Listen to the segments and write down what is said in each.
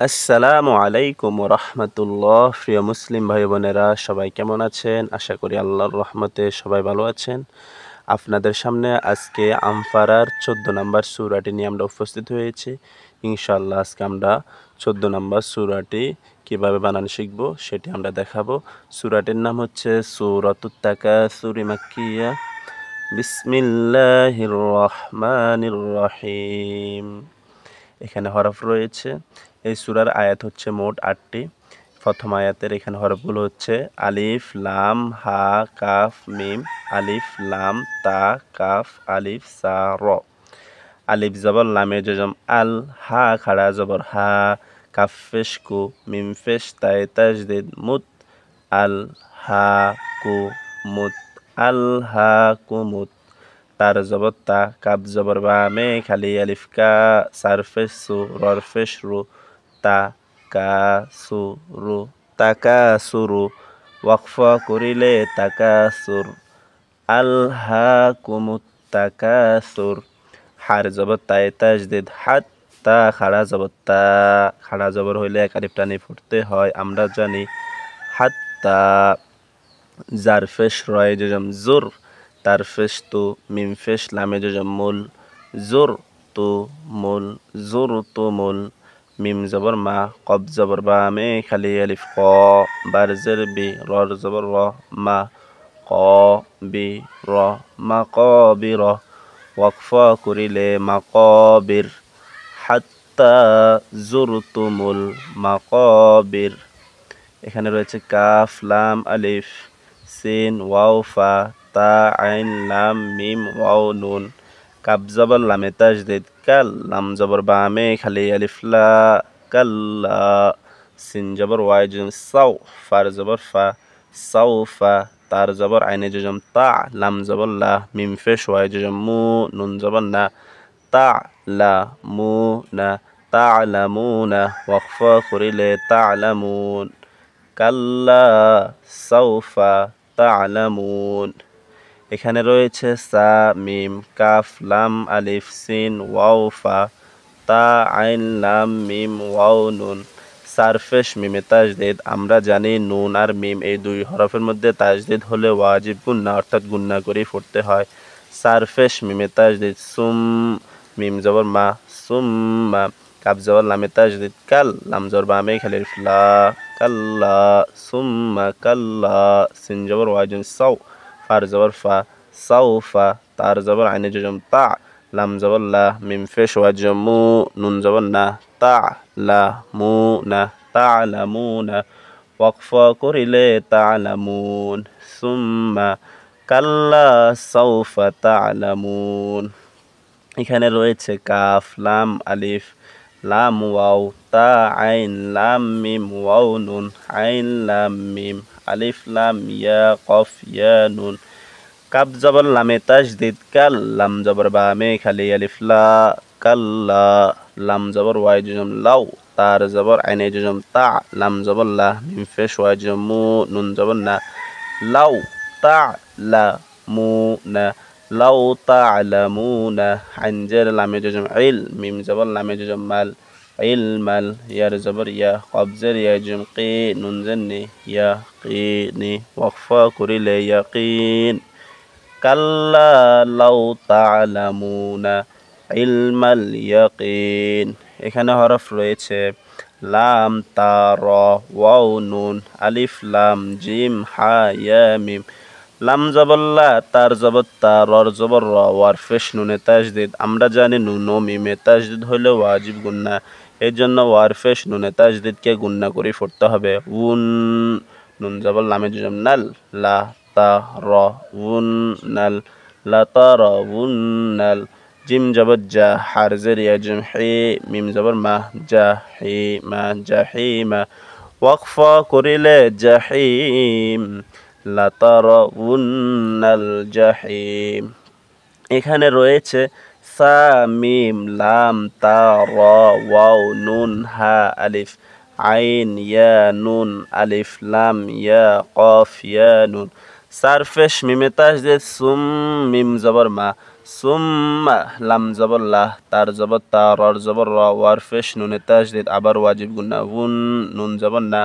আসসালামু আলাইকুম রহমতুল্লাহ। প্রিয় মুসলিম ভাই বোনেরা সবাই কেমন আছেন? আশা করি আল্লাহর রহমতে সবাই ভালো আছেন। আপনাদের সামনে আজকে আমফারার 14 নম্বর সূরাটি নিয়ে আমরা উপস্থিত হয়েছি। ইনশাআল্লাহ আজকে আমরা 14 নম্বর সূরাটি কিভাবে বানান শিখব সেটি আমরা দেখাবো। সূরাটির নাম হচ্ছে সূরাতুত তাকাসুর মাক্কিয়া। বিসমিল্লাহির রহমানির রহিম। এখানে হরফ রয়েছে। এই সূরার আয়াত হচ্ছে মোট 8টি। প্রথম আয়াতের এখানে হরফগুলো হচ্ছে আলিফ, লাম, হা, কাফ, মিম। আলিফ, লাম, তা, কাফ, আলিফ, সা, র। আলিফ জবর লামে জজম আল, হা খাড়া জবর হা, কাফ পেশ কু, মিম পেশ তাই তাজদিদ মুত, আল হা কু মুত, আল হা কু মুত। তার জবর তা, কাব জবর বা, মে খালি আলিফ কা, সার পেশ সু, রর পেশ রু, তা কা সু রু, তাকা সুরু। ওয়াকফ করিলে তাকাসুর, আল হা কুমুত তাকাসুর। হার জবর তাই তাজদিদ হাত, তা খাড়া জবর তা, খাড়া জবর হইলে এক আলিফ টানি ফুটতে হয় আমরা জানি। হাত্তা। জার পেশ রয়ে জজম জুর, তার পেশ তু, মিম পেশ লামে জজম মুল, জুর তু মুল, জুর তু মুল। মিম জবর মা, কব জবর বা, মে খালি আলিফ ক, বার জের বি, রর জবর র, মা ক বি র, মা ক বি র। ওয়াকফ করিলে মাকবির, হাত্তা জুরতুমুল মাকবির। এখানে রয়েছে কাফ, লাম, আলিফ, সিন, ওয়াও, ফা, তা, আইন, লাম, মিম, ওয়াও, নুন। কাব জবর লামে তাজদিদ কাল, লাম জবর বামে খালি আলিফ লা, কাল্লা। সিন জবর ওয়াই জুম সাউ, ফার জবর ফা, সাউফা। তার জবর আইনে জুজম তা, লাম জবর লা, মিম পেশ ওয়াই জুজম মু, নুন জবর না, তা লা মু না, তা'লামুনা। ওয়াকফ করিলে তা'লামুন, কাল্লা সাউফা তা'লামুন। এখানে রয়েছে সা, মিম, কাফ, লাম, আলিফ, সিন, ওয়াও, ফা, তা, আইন, লাম, মিম, ওয়াও, নুন। সারফেশ মিমে তাজদিদ। আমরা জানি নুন আর মিম এই দুই হরফের মধ্যে তাজদিদ হলে ওয়াজিব গুন্না অর্থাৎ গুন্না করেই পড়তে হয়। সারফেশ মিমে তাজদিদ সুম, মিম জবর মা, সুম্মা। কাব জবর লামে তাজদিদ কাল, লাম জবর বামে খালি আলিফ লা, কাল্লা, সুম্মা কাল্লা। সিন জবর ওয়াজিম সাউ, ফার জবর ফা, সাউফা। তার জবর আইনে জজম তা, লাম জবর লা, মিম পেশ ওয়াজিম মু, নুন জবর না, তা লা মু না, তা'লামুনা। ওয়াকফ করিলে তা'লামুন, সুম্মা কাল্লা সাউফা তা'লামুন। এখানে রয়েছে কাফ, লাম, আলিফ, লাম, ওয়াও, তা, আইন, লাম, মিম, ওয়াও, নুন, আইন, লাম, মিম, আলিফ, লাম, ইয়া, কফ, ইয়া, নুন। কাব জবর লামে তাজদিদ কাল, লাম জবর বা, মে খালি আলিফ লা, কাল্লা। লাম জবর ওয়াই জুজম লাউ, তার জবর আইনে জুজম তা, লাম জবর লা, মিম পেশ ওয়াই জুজম মু, নুন জবর না, লাউ তা লা মু না, লাউ তা'লামুনা। আইন জের লামে জজম ইল, মিম জবর লামে জজম মাল, ইলমাল। ইয়ার জবর ইয়া, কব জের ইয়া জুম কি, নুন জের নি, ইয়াকিনি। ওয়াকফ করিলে ইয়াকিন, কাল্লা লাউ তা'লামুনা ইলমাল ইয়াকিন। এখানে হরফ রয়েছে লাম, তা, র, ওয়াও, নুন, আলিফ, লাম, জিম, হা, ইয়া, মিম। লাম জবর লা, তার জবর তা, রর জবর র, ওয়ার পেশ নুনে তাজদিদ। আমরা জানি নুন ও মিমে তাজদিদ হইলে ওয়াজিব গুন্না, এই জন্য ওয়ার পেশ নুনে তাজদিদকে গুন্না করে পড়তে হবে। উন, নুন জবর লামে জজম নাল, লা, তা, র, উন নাল, লা তা র উন নাল। জিম জবর জা, হার জের ইয়া জুম হি, মিম জবর মা, জা হি মা, জাহিমা। ওয়াকফ করিলে জাহিম, লাতারাউন্নাল জাহিম। এখানে রয়েছে সা, মিম, লাম, তা, র, ওয়াও, নুন, হা, আলিফ, আইন, ইয়া, নুন, আলিফ, লাম, ইয়া, কফ, ইয়া, নুন। সারফেশ মিমে তাজদিদ সুম, মিম জবর মা, সুম্মা লাম জবর লাহ তার জবর তা রর জবর র ওয়ার ফেশ নুনে তাজদিদ আবার ওয়াজিব গুন্না উন নুন জবর না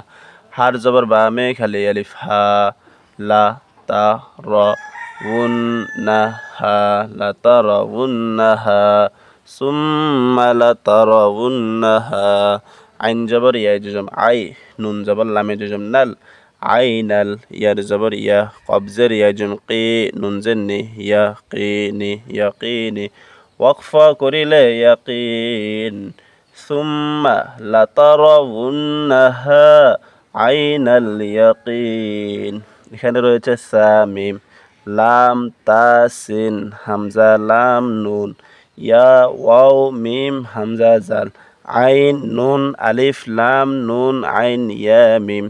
হার জবর বা মে খালি আলিফ হা লা তা র উন না হা লা তা র উন না হা সুম্মা লা তা র উন না হা আইন জবর ইয়া জুজম আই নুন জবর লামে জুজম নাল আইনাল ইয়ার জবর ইয়া কবজের ইয়া জুম কি নুন জেন্নি ইয়াকিনি ইয়াকিনি ওয়াকফা করিলে ইয়াকিন সুম্মা লাতারাউন্নাহা আইনাল ইয়াকিন এখানে রয়েছে সামিম লাম তাসিন হামজা লাম নুন ইয়া ওয়াও মিম হামজা জাল আইন নুন আলিফ লাম নুন আইন ইয়া মিম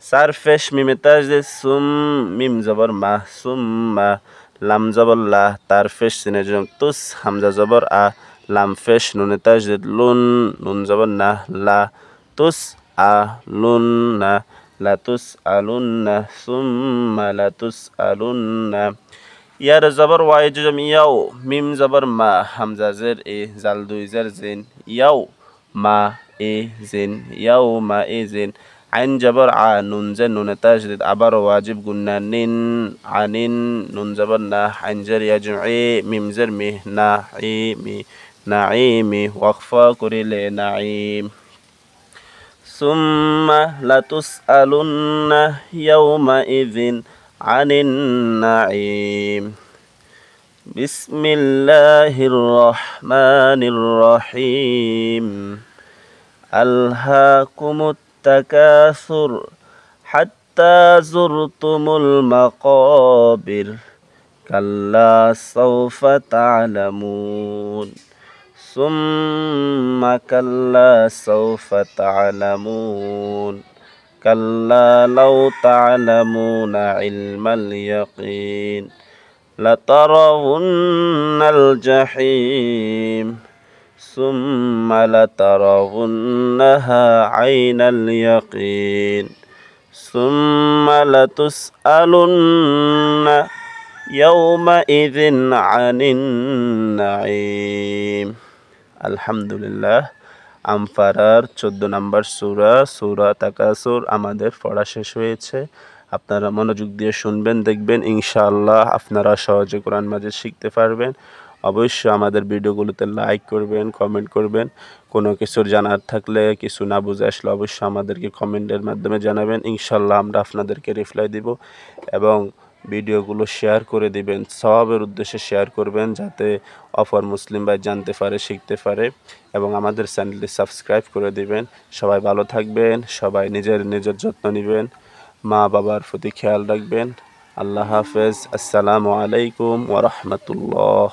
সারফেশ মিমে তাজদিদ সুম মিম জবর মা সুম্মা লাম জবর লা তারফেশ সিনে জম তুস হামজা জবর আ লাম ফেশ নুনে তাজদিদ লুন নুন জবর না লা তুস আ লুন না লা তুস আলুন্না সুম্মা লা তুস আলুন্না ইয়ার জবর ওয়াই জম ইয়াও মিম জবর মা হামজা জের এ জাল দুই জের জিন ইয়াও মা এ জিন ইয়াও মা এ জিন আইন জবর আ নুন জে নুনে তাজদিদ আবার ওয়াজিব গুন্না নিন আনিন নুন জবর না আইন জের ইয়াজু এ মিম জের মি না ই মি নাঈমি ওয়াকফা করিলে নাঈম সুম্মা লাতুসআলুন্না ইয়াউমাইযিন আনিন নাঈম বিসমিল্লাহির রহমানির রহিম আলহাকুমুত তাকাসুর হাত্তা যুরতুমুল মাকাবির কাল্লা সাওফা তা'লামুন সুম্মা কাল্লা সাওফা তা'লামুন কাল্লা লাউ তা'লামুনা ইলমাল ইয়াকিন লাতারাউন্নাল জাহিম সুম্মা লাতারাউন্নাহা আইনাল ইয়াকিন সুম্মা লাতুসআলুন্না ইয়াউমাইযিন আনিন নাঈম আলহামদুলিল্লাহ আমফারার 14 নম্বর সূরা তাকাসুর আমাদের পড়া শেষ হয়েছে। আপনারা মনোযোগ দিয়ে শুনবেন, দেখবেন ইনশাআল্লাহ আপনারা সহজে কোরআন মাজিদ শিখতে পারবেন। অবশ্যই আমাদের ভিডিওগুলোতে লাইক করবেন, কমেন্ট করবেন। কোনো কিছুর জানার থাকলে, কিছু না বুঝে আসলে অবশ্যই আমাদেরকে কমেন্টের মাধ্যমে জানাবেন। ইনশাআল্লাহ আমরা আপনাদেরকে রিপ্লাই দিব এবং ভিডিওগুলো শেয়ার করে দিবেন, সওয়াবের উদ্দেশ্যে শেয়ার করবেন যাতে অপর মুসলিম ভাই জানতে পারে, শিখতে পারে এবং আমাদের চ্যানেলটি সাবস্ক্রাইব করে দিবেন। সবাই ভালো থাকবেন, সবাই নিজের যত্ন নেবেন, মা বাবার প্রতি খেয়াল রাখবেন। আল্লাহ হাফেজ। আসসালামু আলাইকুম ওয়া রাহমাতুল্লাহ।